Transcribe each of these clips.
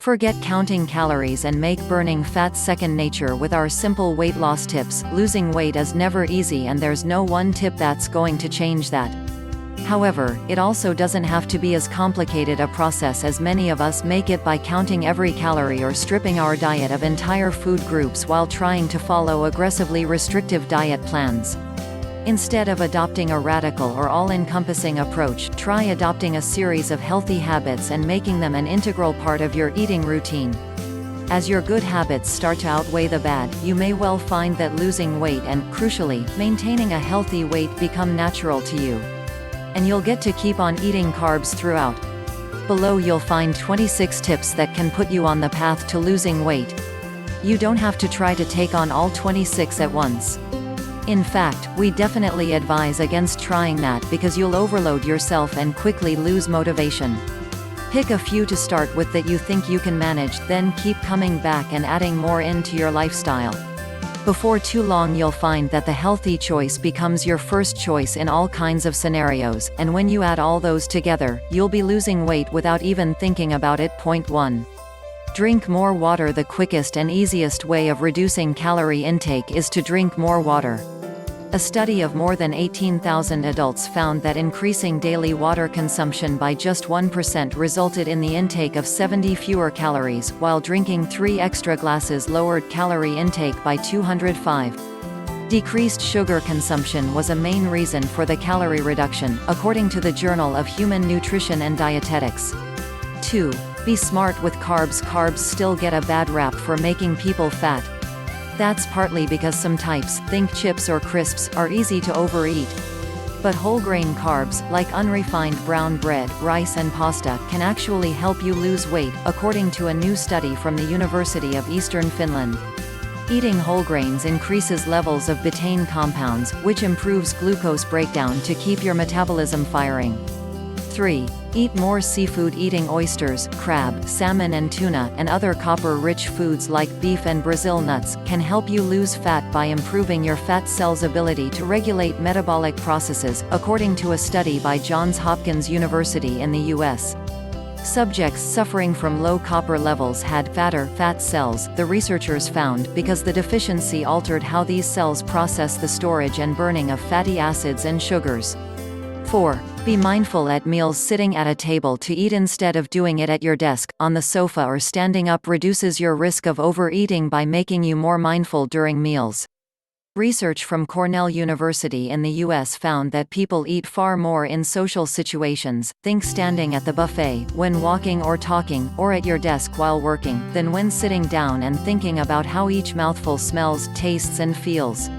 Forget counting calories and make burning fat second nature with our simple weight loss tips. Losing weight is never easy, and there's no one tip that's going to change that. However, it also doesn't have to be as complicated a process as many of us make it by counting every calorie or stripping our diet of entire food groups while trying to follow aggressively restrictive diet plans. Instead of adopting a radical or all-encompassing approach, try adopting a series of healthy habits and making them an integral part of your eating routine. As your good habits start to outweigh the bad, you may well find that losing weight and, crucially, maintaining a healthy weight become natural to you. And you'll get to keep on eating carbs throughout. Below you'll find 26 tips that can put you on the path to losing weight. You don't have to try to take on all 26 at once. In fact, we definitely advise against trying that because you'll overload yourself and quickly lose motivation. Pick a few to start with that you think you can manage, then keep coming back and adding more into your lifestyle. Before too long you'll find that the healthy choice becomes your first choice in all kinds of scenarios, and when you add all those together, you'll be losing weight without even thinking about it. Point 1. Drink more water. The quickest and easiest way of reducing calorie intake is to drink more water. A study of more than 18,000 adults found that increasing daily water consumption by just 1% resulted in the intake of 70 fewer calories, while drinking 3 extra glasses lowered calorie intake by 205. Decreased sugar consumption was a main reason for the calorie reduction, according to the Journal of Human Nutrition and Dietetics. 2. Be smart with carbs. Carbs still get a bad rap for making people fat. That's partly because some types, think chips or crisps, are easy to overeat. But whole grain carbs, like unrefined brown bread, rice and pasta, can actually help you lose weight, according to a new study from the University of Eastern Finland. Eating whole grains increases levels of betaine compounds, which improves glucose breakdown to keep your metabolism firing. 3. Eat more seafood. Eating oysters, crab, salmon and tuna, and other copper-rich foods like beef and Brazil nuts, can help you lose fat by improving your fat cells' ability to regulate metabolic processes, according to a study by Johns Hopkins University in the U.S. Subjects suffering from low copper levels had fatter fat cells, the researchers found, because the deficiency altered how these cells process the storage and burning of fatty acids and sugars. 4. Be mindful at meals. Sitting at a table to eat instead of doing it at your desk, on the sofa or standing up reduces your risk of overeating by making you more mindful during meals. Research from Cornell University in the U.S. found that people eat far more in social situations, think standing at the buffet, when walking or talking, or at your desk while working, than when sitting down and thinking about how each mouthful smells, tastes and feels.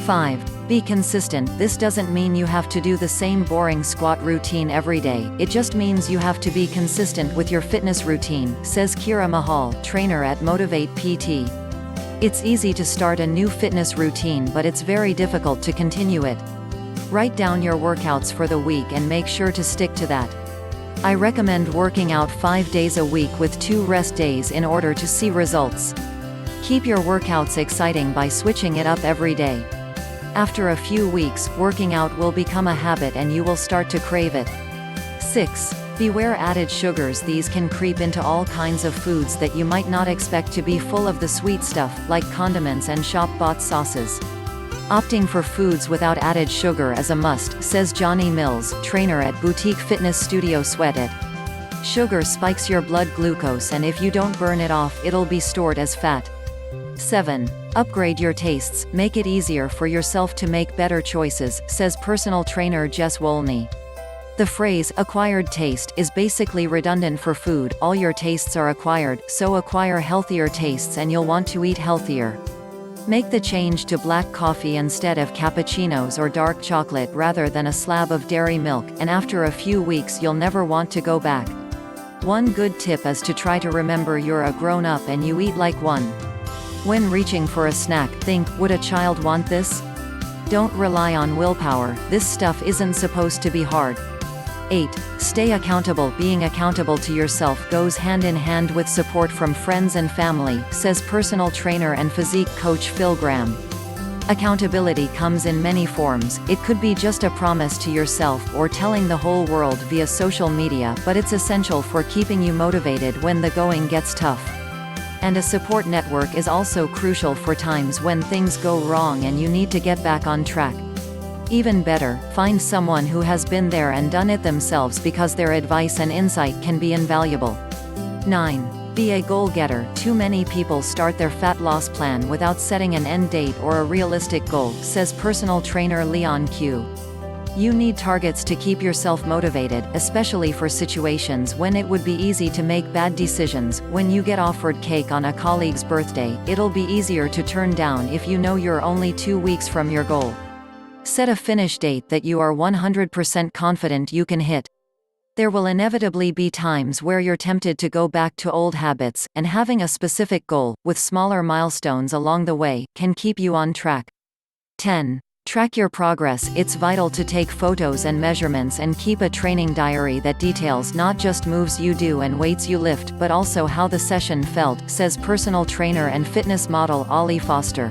5. Be consistent. This doesn't mean you have to do the same boring squat routine every day, it just means you have to be consistent with your fitness routine, says Kira Mahal, trainer at Motivate PT. It's easy to start a new fitness routine, but it's very difficult to continue it. Write down your workouts for the week and make sure to stick to that. I recommend working out 5 days a week with 2 rest days in order to see results. Keep your workouts exciting by switching it up every day. After a few weeks, working out will become a habit and you will start to crave it. 6. Beware added sugars. These can creep into all kinds of foods that you might not expect to be full of the sweet stuff, like condiments and shop-bought sauces. Opting for foods without added sugar is a must, says Johnny Mills, trainer at boutique fitness studio Sweat It. Sugar spikes your blood glucose, and if you don't burn it off, it'll be stored as fat. 7. Upgrade your tastes. Make it easier for yourself to make better choices, says personal trainer Jess Wolney. The phrase, acquired taste, is basically redundant for food. All your tastes are acquired, so acquire healthier tastes and you'll want to eat healthier. Make the change to black coffee instead of cappuccinos or dark chocolate rather than a slab of dairy milk, and after a few weeks you'll never want to go back. One good tip is to try to remember you're a grown-up and you eat like one. When reaching for a snack, think, would a child want this? Don't rely on willpower, this stuff isn't supposed to be hard. 8. Stay accountable. Being accountable to yourself goes hand in hand with support from friends and family, says personal trainer and physique coach Phil Graham. Accountability comes in many forms. It could be just a promise to yourself or telling the whole world via social media, but it's essential for keeping you motivated when the going gets tough. And a support network is also crucial for times when things go wrong and you need to get back on track. Even better, find someone who has been there and done it themselves, because their advice and insight can be invaluable. 9. Be a goal-getter. Too many people start their fat loss plan without setting an end date or a realistic goal, says personal trainer Leon Q. You need targets to keep yourself motivated, especially for situations when it would be easy to make bad decisions. When you get offered cake on a colleague's birthday, it'll be easier to turn down if you know you're only 2 weeks from your goal. Set a finish date that you are 100% confident you can hit. There will inevitably be times where you're tempted to go back to old habits, and having a specific goal, with smaller milestones along the way, can keep you on track. 10. Track your progress. It's vital to take photos and measurements and keep a training diary that details not just moves you do and weights you lift, but also how the session felt, says personal trainer and fitness model Ollie Foster.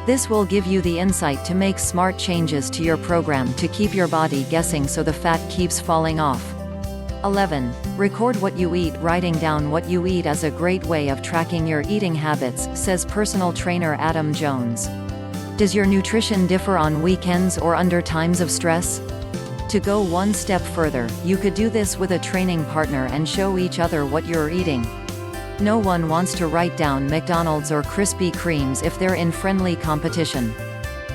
This will give you the insight to make smart changes to your program to keep your body guessing so the fat keeps falling off. 11. Record what you eat. Writing down what you eat is a great way of tracking your eating habits, says personal trainer Adam Jones. Does your nutrition differ on weekends or under times of stress? To go one step further, you could do this with a training partner and show each other what you're eating. No one wants to write down McDonald's or Krispy Kremes if they're in friendly competition.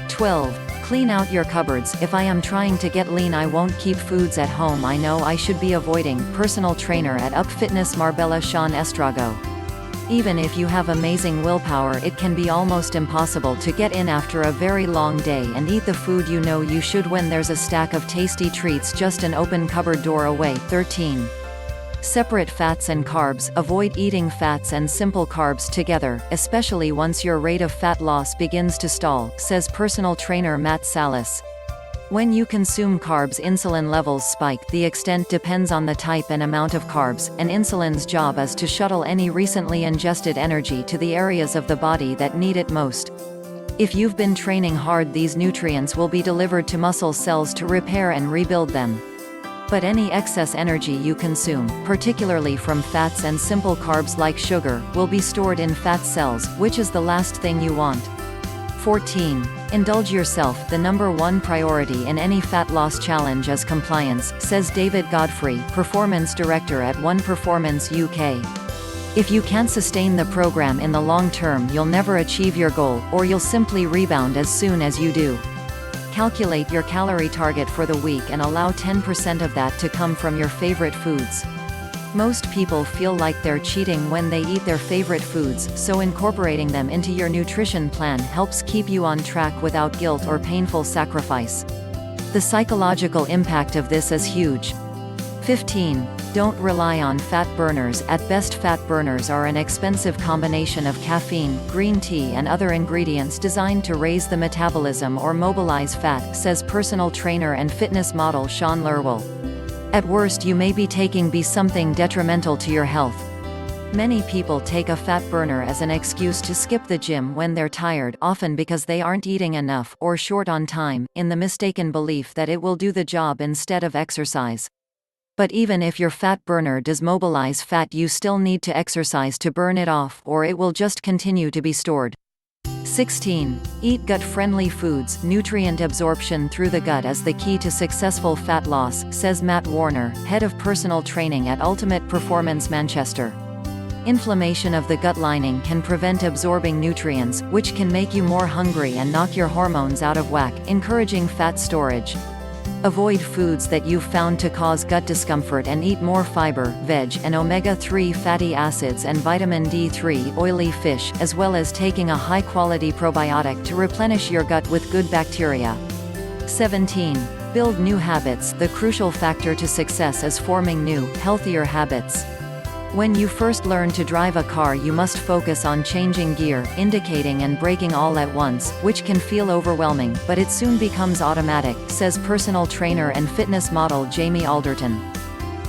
12. Clean out your cupboards. If I am trying to get lean, I won't keep foods at home I know I should be avoiding. Personal trainer at Up Fitness Marbella Sean Estrago. Even if you have amazing willpower, it can be almost impossible to get in after a very long day and eat the food you know you should when there's a stack of tasty treats just an open cupboard door away. 13. Separate fats and carbs. Avoid eating fats and simple carbs together, especially once your rate of fat loss begins to stall, says personal trainer Matt Salas. When you consume carbs, insulin levels spike. The extent depends on the type and amount of carbs, and insulin's job is to shuttle any recently ingested energy to the areas of the body that need it most. If you've been training hard, these nutrients will be delivered to muscle cells to repair and rebuild them. But any excess energy you consume, particularly from fats and simple carbs like sugar, will be stored in fat cells, which is the last thing you want. 14. Indulge yourself. The number one priority in any fat loss challenge is compliance, says David Godfrey, performance director at One Performance UK. If you can't sustain the program in the long term, you'll never achieve your goal, or you'll simply rebound as soon as you do. Calculate your calorie target for the week and allow 10% of that to come from your favorite foods. Most people feel like they're cheating when they eat their favorite foods, so incorporating them into your nutrition plan helps keep you on track without guilt or painful sacrifice. The psychological impact of this is huge. 15. Don't rely on fat burners. At best, fat burners are an expensive combination of caffeine, green tea and other ingredients designed to raise the metabolism or mobilize fat, says personal trainer and fitness model Sean Lerwell. At worst, you may be taking something detrimental to your health. Many people take a fat burner as an excuse to skip the gym when they're tired, often because they aren't eating enough or short on time, in the mistaken belief that it will do the job instead of exercise. But even if your fat burner does mobilize fat, you still need to exercise to burn it off, or it will just continue to be stored. 16. Eat gut-friendly foods. Nutrient absorption through the gut is the key to successful fat loss, says Matt Warner, head of personal training at Ultimate Performance Manchester. Inflammation of the gut lining can prevent absorbing nutrients, which can make you more hungry and knock your hormones out of whack, encouraging fat storage. Avoid foods that you've found to cause gut discomfort and eat more fiber, veg, and omega-3 fatty acids and vitamin D3 oily fish, as well as taking a high-quality probiotic to replenish your gut with good bacteria. 17. Build new habits. The crucial factor to success is forming new, healthier habits. When you first learn to drive a car, you must focus on changing gear, indicating and braking all at once, which can feel overwhelming, but it soon becomes automatic, says personal trainer and fitness model Jamie Alderton.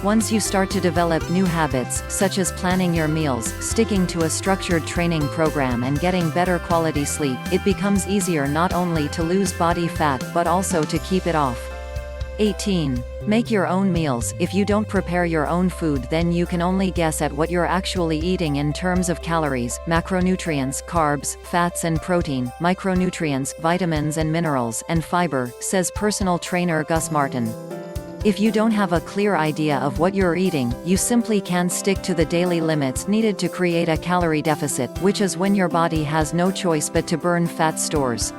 Once you start to develop new habits, such as planning your meals, sticking to a structured training program and getting better quality sleep, it becomes easier not only to lose body fat but also to keep it off. 18. Make your own meals. If you don't prepare your own food, then you can only guess at what you're actually eating in terms of calories, macronutrients, carbs, fats and protein, micronutrients, vitamins and minerals, and fiber, says personal trainer Gus Martin. If you don't have a clear idea of what you're eating, you simply can't stick to the daily limits needed to create a calorie deficit, which is when your body has no choice but to burn fat stores.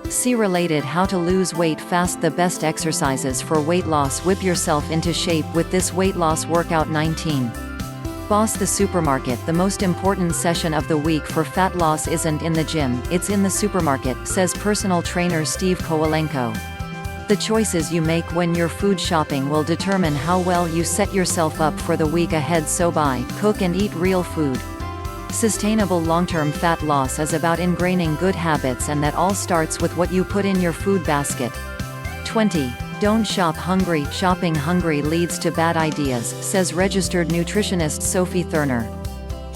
See related how to lose weight fast. The best exercises for weight loss. Whip yourself into shape with this weight loss workout. 19. Boss the supermarket. The most important session of the week for fat loss isn't in the gym, it's in the supermarket, says personal trainer Steve Kowalenko. The choices you make when you're food shopping will determine how well you set yourself up for the week ahead. So buy, cook and eat real food. Sustainable long-term fat loss is about ingraining good habits, and that all starts with what you put in your food basket. 20. Don't shop hungry. Shopping hungry leads to bad ideas, says registered nutritionist Sophie Thurner.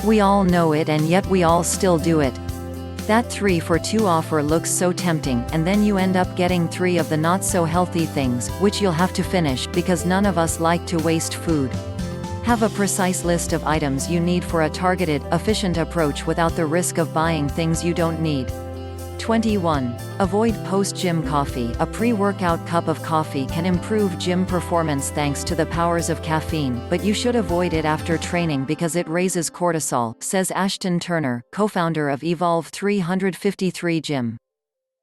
We all know it, and yet we all still do it. That 3 for 2 offer looks so tempting, and then you end up getting 3 of the not-so-healthy things, which you'll have to finish, because none of us like to waste food. Have a precise list of items you need for a targeted, efficient approach without the risk of buying things you don't need. 21. Avoid post-gym coffee. A pre-workout cup of coffee can improve gym performance thanks to the powers of caffeine, but you should avoid it after training because it raises cortisol, says Ashton Turner, co-founder of Evolve 353 Gym.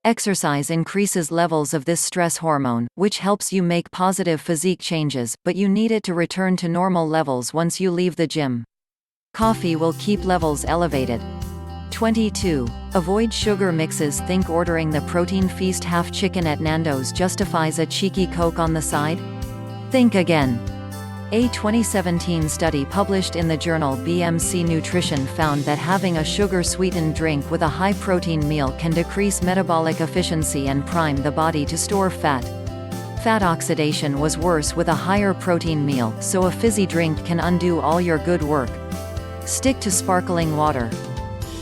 Exercise increases levels of this stress hormone, which helps you make positive physique changes, but you need it to return to normal levels once you leave the gym. Coffee will keep levels elevated. 22. Avoid sugar mixes. Think ordering the protein feast half chicken at Nando's justifies a cheeky Coke on the side? Think again. A 2017 study published in the journal BMC Nutrition found that having a sugar-sweetened drink with a high-protein meal can decrease metabolic efficiency and prime the body to store fat. Fat oxidation was worse with a higher protein meal, so a fizzy drink can undo all your good work. Stick to sparkling water.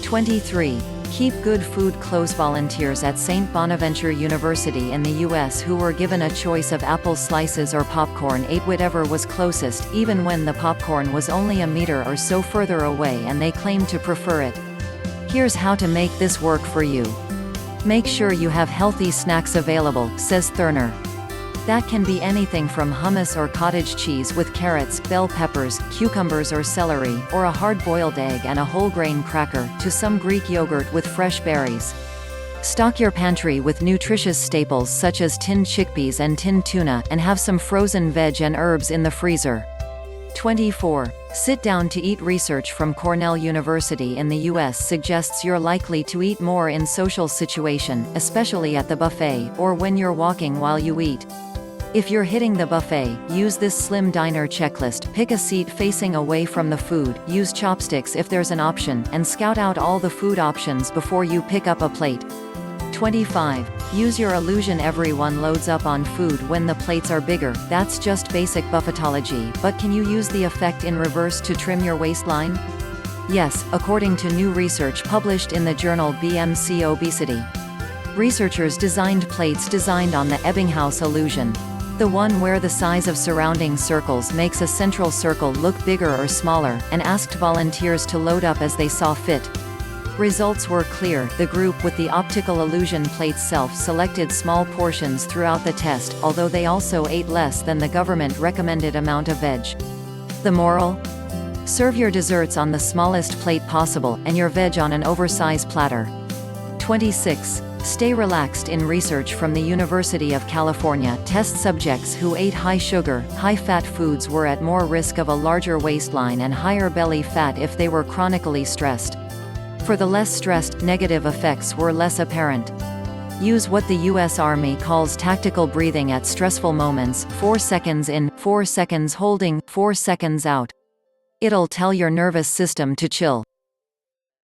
23. Keep good food close. Volunteers at St. Bonaventure University in the U.S. who were given a choice of apple slices or popcorn ate whatever was closest, even when the popcorn was only a meter or so further away, and they claimed to prefer it. Here's how to make this work for you. Make sure you have healthy snacks available, says Thurner. That can be anything from hummus or cottage cheese with carrots, bell peppers, cucumbers or celery, or a hard-boiled egg and a whole grain cracker, to some Greek yogurt with fresh berries. Stock your pantry with nutritious staples such as tinned chickpeas and tinned tuna, and have some frozen veg and herbs in the freezer. 24. Sit down to eat. Research from Cornell University in the U.S. suggests you're likely to eat more in social situation, especially at the buffet, or when you're walking while you eat. If you're hitting the buffet, use this slim diner checklist. Pick a seat facing away from the food, use chopsticks if there's an option, and scout out all the food options before you pick up a plate. 25. Use your illusion. Everyone loads up on food when the plates are bigger. That's just basic buffetology, but can you use the effect in reverse to trim your waistline? Yes, according to new research published in the journal BMC Obesity. Researchers designed plates designed on the Ebbinghaus illusion. The one where the size of surrounding circles makes a central circle look bigger or smaller, and asked volunteers to load up as they saw fit. Results were clear. The group with the optical illusion plates self-selected small portions throughout the test, although they also ate less than the government-recommended amount of veg. The moral? Serve your desserts on the smallest plate possible, and your veg on an oversized platter. 26. Stay relaxed. In research from the University of California, test subjects who ate high-sugar, high-fat foods were at more risk of a larger waistline and higher belly fat if they were chronically stressed. For the less stressed, negative effects were less apparent. Use what the U.S. Army calls tactical breathing at stressful moments: 4 seconds in, 4 seconds holding, 4 seconds out. It'll tell your nervous system to chill.